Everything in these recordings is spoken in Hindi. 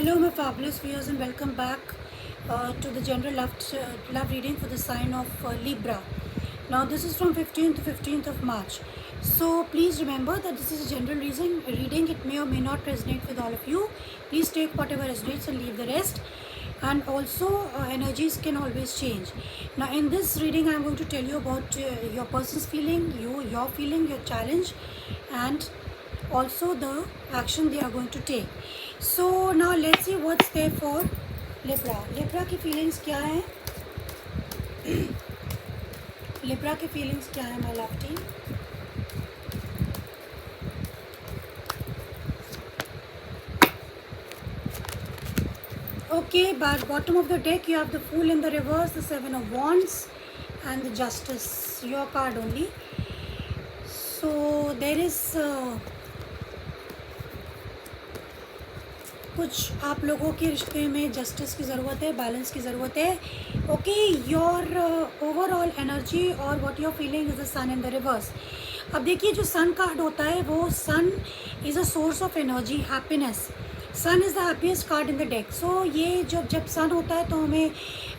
Hello, my fabulous viewers, and welcome back to the general love reading for the sign of Libra. Now, this is from 15th to 15th of March. So, please remember that this is a general reading. It may or may not resonate with all of you. Please take whatever resonates and leave the rest. And also, energies can always change. Now, in this reading, I'm going to tell you about your person's feeling, your feeling, your challenge, and also the action they are going to take. So now let's see what's there for Libra. Libra की feelings क्या हैं? Libra की feelings क्या हैं, my love team? Okay, but bottom of the deck you have the Fool in the reverse, the Seven of Wands, and the Justice. Your card only. So there is कुछ आप लोगों के रिश्ते में जस्टिस की ज़रूरत है, बैलेंस की ज़रूरत है. ओके, योर ओवरऑल एनर्जी और what your feeling is the sun in the reverse. अब देखिए, जो सन कार्ड होता है वो sun is a source of energy, happiness. Sun is the happiest card in the deck. So ये जब सन होता है तो हमें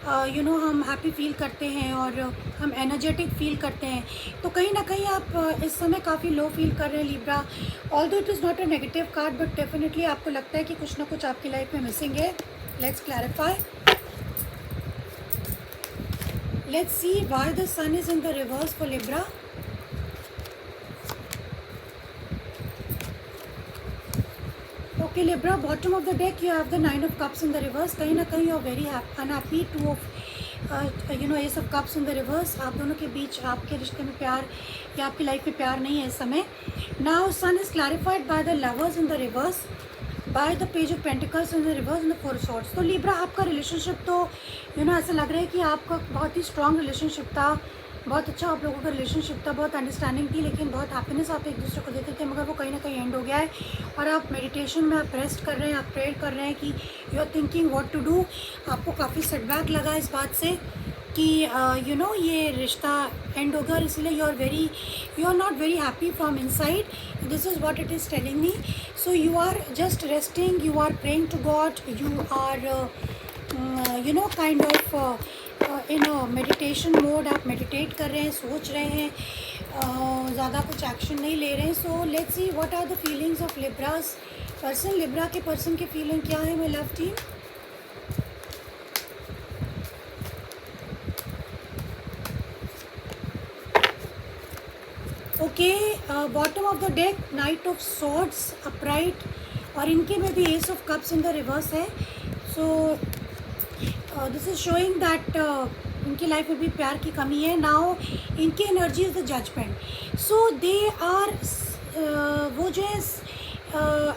हम हैप्पी फील करते हैं और हम एनर्जेटिक फील करते हैं. तो कहीं ना कहीं आप इस समय काफ़ी लो फील कर रहे हैं Libra. Although it is not a negative card, but definitely आपको लगता है कि कुछ ना कुछ आपकी लाइफ में मिसिंग है. Let's clarify. Let's see why the sun is in the reverse for Libra. Okay, Libra, bottom of the deck you have the Nine of Cups in the reverse. कहीं ना कहीं you are very unhappy. Two of Ace of Cups in the reverse. आप दोनों के बीच आपके रिश्ते में प्यार या आपकी लाइफ में प्यार नहीं है इस समय. Now Sun is clarified by the Lovers in the reverse, by the Page of Pentacles in the reverse and the Four of Swords. तो Libra, आपका रिलेशनशिप तो ऐसा लग रहा है कि आपका बहुत ही स्ट्रॉन्ग रिलेशनशिप था, बहुत अच्छा आप लोगों का रिलेशनशिप था, बहुत अंडरस्टैंडिंग थी, लेकिन बहुत हैप्पीनेस आप एक दूसरे को देते थे, मगर वो कहीं ना कहीं एंड हो गया है. और आप मेडिटेशन में आप रेस्ट कर रहे हैं, आप प्रेयर कर रहे हैं कि you are thinking what to do. आपको काफ़ी सेटबैक लगा इस बात से कि ये रिश्ता एंड होगा, और इसलिए you are not very happy from inside. This is what it is telling me. So you are just resting, you are praying to God, you are kind of in meditation mode. आप मेडिटेट कर रहे हैं, सोच रहे हैं, ज़्यादा कुछ एक्शन नहीं ले रहे हैं. So let's see what are the feelings of Libra's person. Libra के पर्सन की फीलिंग क्या है, my love team? Okay, bottom of the deck knight of swords upright, और इनके में भी ace of cups in the reverse है. So this is showing that इनकी लाइफ में भी प्यार की कमी है. नाउ इनकी energy is the judgement. So they are वो जो है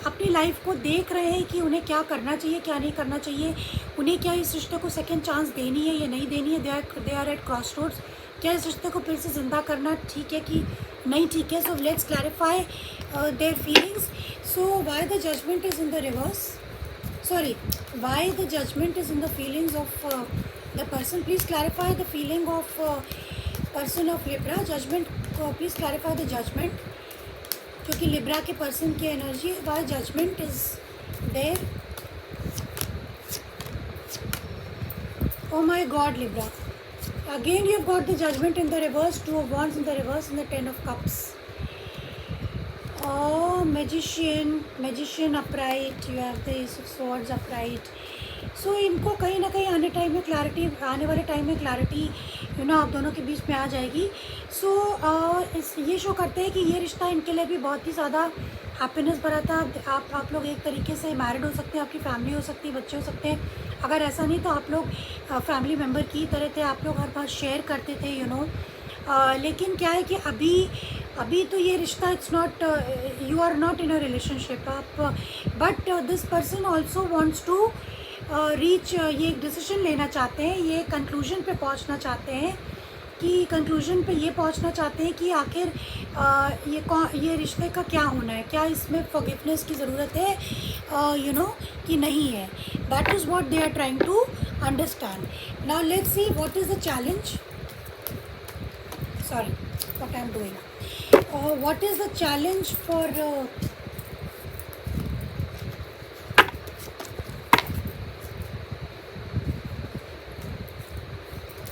अपनी लाइफ को देख रहे हैं कि उन्हें क्या करना चाहिए, क्या नहीं करना चाहिए, उन्हें क्या इस रिश्ते को सेकेंड चांस देनी है या नहीं देनी है. They are at crossroads. क्या इस रिश्ते को फिर से ज़िंदा करना ठीक है कि नहीं ठीक है. So let's clarify their feelings. So why the judgement is in the reverse, sorry, why the judgment is in the feelings of the person. Please clarify the feeling of person of Libra. Judgment, please clarify the judgment, क्योंकि Libra के person की energy, why judgment is there. Oh my God, Libra, again you have got the judgment in the reverse, Two of Wands in the reverse and the Ten of Cups. Magician upright, you have the ace of swords upright. So इनको कहीं ना कहीं आने वाले टाइम में क्लैरिटी आप दोनों के बीच में आ जाएगी. सो ये शो करते हैं कि ये रिश्ता इनके लिए भी बहुत ही ज़्यादा हैप्पीनेस भरा था. आप लोग एक तरीके से मैरिड हो सकते हैं, आपकी फैमिली हो सकती है, बच्चे हो सकते हैं. अगर ऐसा नहीं तो आप लोग फैमिली मेम्बर की तरह थे, आप लोग हर बात शेयर करते थे. लेकिन क्या है कि अभी तो ये रिश्ता, it's not, you are not in a relationship आप, but this person also wants to reach, ये एक डिसीजन लेना चाहते हैं, ये कंक्लूजन पे पहुंचना चाहते हैं, कि कंक्लूजन पे ये पहुंचना चाहते हैं कि आखिर ये रिश्ते का क्या होना है, क्या इसमें फॉरगिवनेस की ज़रूरत है कि नहीं है. That is what they are trying to understand. Now let's see what is the challenge. Sorry, what I'm doing. What is the challenge for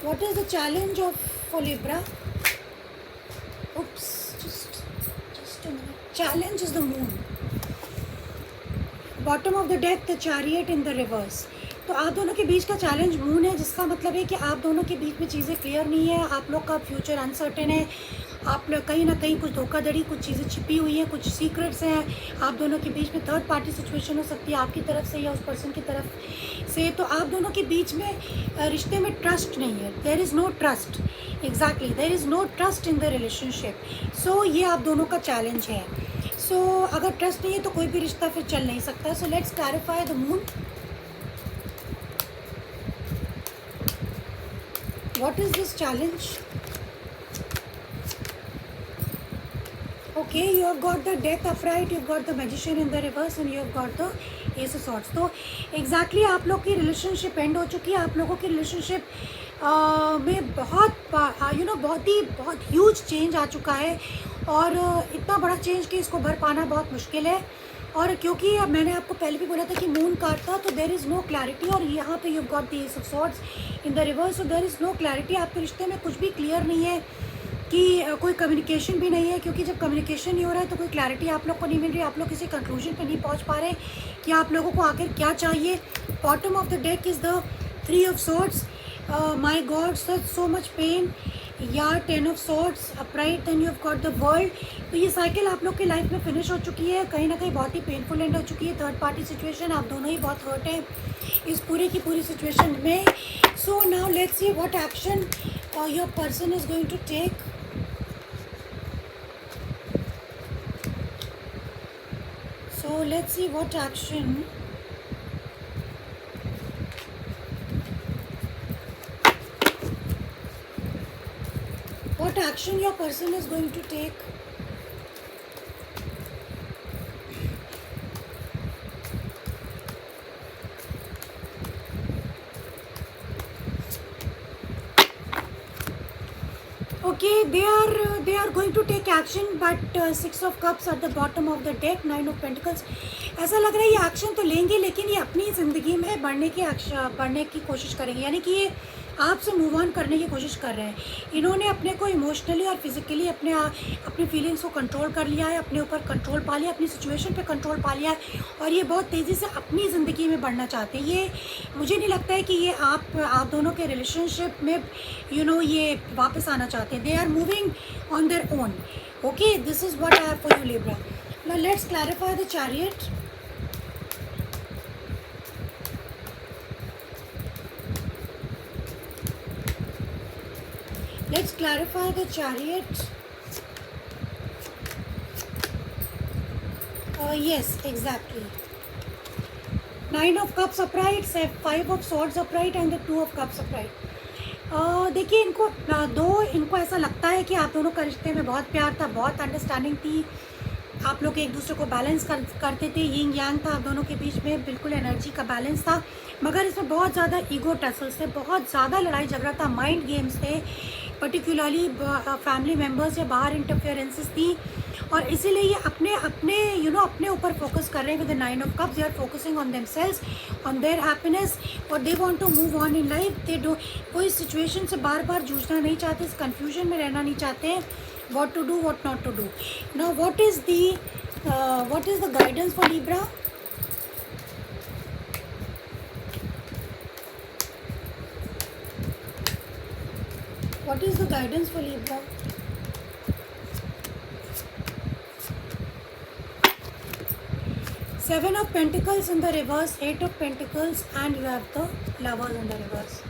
What is the challenge of for Libra? Oops, just a minute. Challenge is the moon. Bottom of the deck, the chariot in the reverse. तो आप दोनों के बीच का चैलेंज मून है, जिसका मतलब है कि आप दोनों के बीच में चीज़ें क्लियर नहीं है, आप लोग का फ्यूचर अनसर्टेन है, आप लोग कहीं ना कहीं कुछ धोखाधड़ी, कुछ चीज़ें छिपी हुई हैं, कुछ सीक्रेट्स हैं, आप दोनों के बीच में थर्ड पार्टी सिचुएशन हो सकती है आपकी तरफ से या उस पर्सन की तरफ से। तो आप दोनों के बीच में रिश्ते में ट्रस्ट नहीं है, there is no trust, exactly there is no trust in the relationship. So ये आप दोनों का चैलेंज है। सो अगर ट्रस्ट नहीं है तो कोई भी रिश्ता फिर चल नहीं सकता। सो let's clarify the moon. What is this challenge? Okay, you have got the death upright, you've got the magician in the reverse and you have got the ace of swords. तो exactly आप लोग की रिलेशनशिप एंड हो चुकी है। आप लोगों की रिलेशनशिप में बहुत ह्यूज चेंज आ चुका है और इतना बड़ा चेंज कि इसको भर पाना बहुत मुश्किल है। और क्योंकि अब मैंने आपको पहले भी बोला था कि मून कार्ड था, तो देर इज़ नो क्लैरिटी। और यहाँ पे you got the ace of swords in the reverse, so there is no clarity. आपके रिश्ते में कुछ भी क्लियर नहीं है, कि कोई कम्युनिकेशन भी नहीं है, क्योंकि जब कम्युनिकेशन नहीं हो रहा है तो कोई क्लैरिटी आप लोग को नहीं मिल रही, आप लोग किसी कंक्लूजन पे नहीं पहुँच पा रहे कि आप लोगों को आखिर क्या चाहिए। Bottom of the deck is the 3 of swords. My god, so much pain. या 10 of swords upright, then you have got the world. तो ये साइकिल आप लोग की लाइफ में फिनिश हो चुकी है, कहीं ना कहीं बहुत ही पेनफुल एंड हो चुकी है। थर्ड पार्टी सिचुएशन, आप दोनों ही बहुत हर्ट हैं इस पूरी की पूरी सिचुएशन में। So now let's see what action your person is going to take. So let's see what action your person is going to take. Okay, they are going to take action, but 6 of cups at the bottom of the deck, 9 of pentacles. ऐसा लग रहा है ये एक्शन तो लेंगे, लेकिन ये अपनी ज़िंदगी में बढ़ने की कोशिश करेंगे, यानी कि ये आपसे मूव ऑन करने की कोशिश कर रहे हैं। इन्होंने अपने को इमोशनली और फिजिकली अपनी फीलिंग्स को कंट्रोल कर लिया है, अपने ऊपर कंट्रोल पा लिया, अपनी सिचुएशन पे कंट्रोल पा लिया है, और ये बहुत तेज़ी से अपनी ज़िंदगी में बढ़ना चाहते हैं। ये मुझे नहीं लगता है कि ये आप दोनों के रिलेशनशिप में ये वापस आना चाहते हैं। They are moving on their own. Okay, this is what I have for you Libra. Now let's clarify the chariot. Let's clarify the chariot. Yes, exactly. 9 of cups upright, 5 of swords upright and the 2 of cups upright. देखिए, इनको ऐसा लगता है कि आप दोनों का रिश्ते में बहुत प्यार था, बहुत अंडरस्टैंडिंग थी, आप लोग एक दूसरे को बैलेंस करते थे, यिंग यांग था आप दोनों के बीच में, बिल्कुल एनर्जी का बैलेंस था। मगर इसमें बहुत ज़्यादा ईगो टसल्स थे, बहुत ज़्यादा लड़ाई झगड़ा था, माइंड गेम्स थे, पर्टिकुलरली फैमिली मेम्बर्स या बाहर इंटरफेरेंसेस थी, और इसीलिए ये अपने ऊपर फोकस कर रहे हैं। विद द 9 ऑफ cups, they are focusing on themselves, on their happiness, और they want to move on in life. They do कोई सिचुएशन से बार बार जूझना नहीं चाहते, इस कन्फ्यूजन में रहना नहीं चाहते, what to do, what not to do. Now what is the guidance for Libra? What is the guidance for Libra? Seven of Pentacles in the reverse, 8 of Pentacles, and you have the Lovers in the reverse.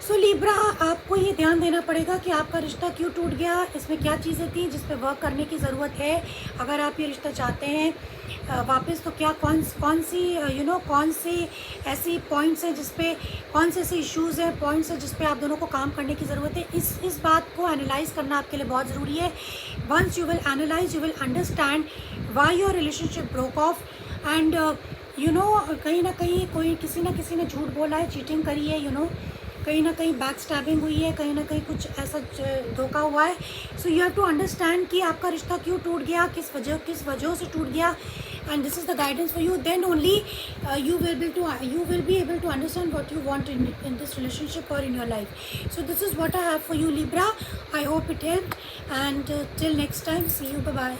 So Libra, आपको ये ध्यान देना पड़ेगा कि आपका रिश्ता क्यों टूट गया, इसमें क्या चीज़ें थी जिस पे वर्क करने की ज़रूरत है। अगर आप ये रिश्ता चाहते हैं वापस, तो क्या कौन सी ऐसी पॉइंट्स हैं जिस पे, कौन से ऐसे इश्यूज़ हैं, पॉइंट्स हैं जिस पे आप दोनों को काम करने की ज़रूरत है। इस बात को एनालाइज करना आपके लिए बहुत ज़रूरी है। Once you will analyse, you will understand why your relationship broke off, and कहीं ना कहीं किसी ने झूठ बोला है, चीटिंग करी है, कहीं ना कहीं बैक स्टैबिंग हुई है, कहीं ना कहीं कुछ ऐसा धोखा हुआ है। So you have to understand कि आपका रिश्ता क्यों टूट गया, किस वजह से टूट गया, and this is the guidance for you. Then only you will be able to understand what you want in this relationship or in your life. So this is what I have for you, Libra. I hope it helped, and till next time, see you. Bye bye.